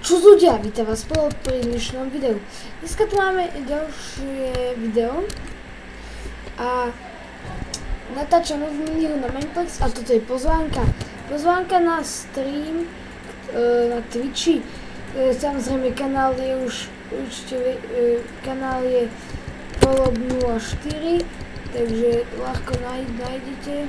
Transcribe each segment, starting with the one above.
Čo ľudia, vítam vás pri dnešnom videu. Dneska tu máme ďalšie video a natáčam novú minihru na Mineplex a toto je pozvánka. Pozvánka na stream na Twitchi. Samozrejme kanál je už určite kanál je Polob 04, takže ľahko nájdete.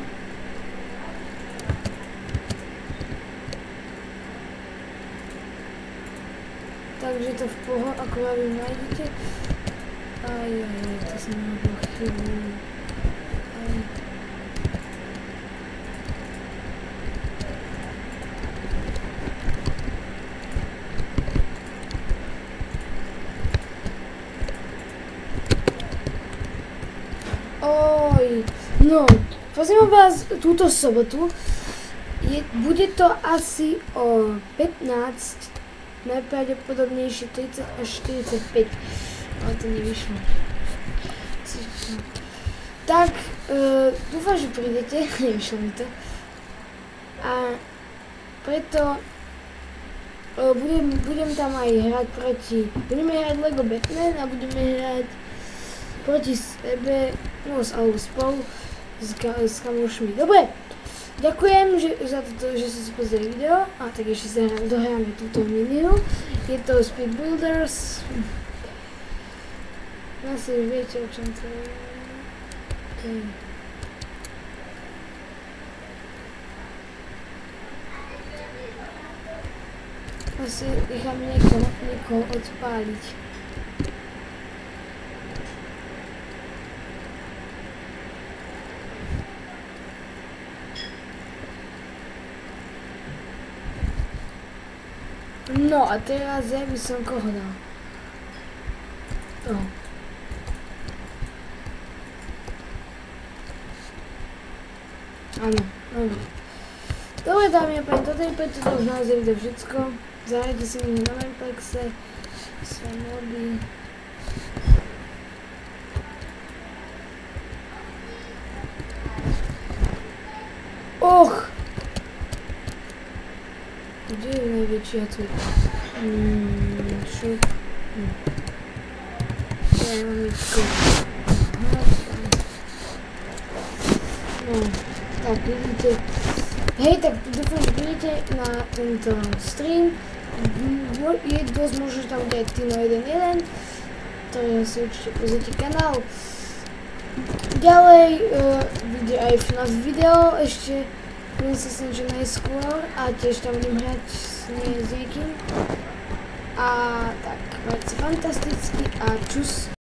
Takže to v pohode, ako vy nájdete. To som nemohol chybu. No, pozriem vás túto sobotu. Bude to asi o 15. Najpravdepodobnejšie 30 až 45, ale to nevyšlo. Tak, dúfam, že prídete, nevyšlo mi to. A preto budem tam aj hrať budeme hrať Lego Batman a budeme hrať proti sebe, no alebo spolu s kamošmi. Dobre. Ďakujem za to, že ste si pozreli video a tak ešte sa dohráme túto minihru. Je to Speed Builders. Asi viete, o čom to je. Asi nechám niekoho odpáliť. No a teraz ja by som koho dal? Áno, dobre. Dobre dámy a páni, toto je preto to už naozaj video všetko. Zahrajte si mi na Mineplexe, svoje mody. Kde je najväčší atvet? Šup. Ja mám mitko. No, tak vidíte. Hej, tak dúfam, že prídete na tento stream. Je dosť možno, že tam bude aj Tino 1.1, ktorého si určite pozrite kanál. Ďalej vyjde aj FNAF video ešte. Budem sa snažiť najskôr a tiež tam budem hrať s niekým. A tak, majte sa fantasticky a čus.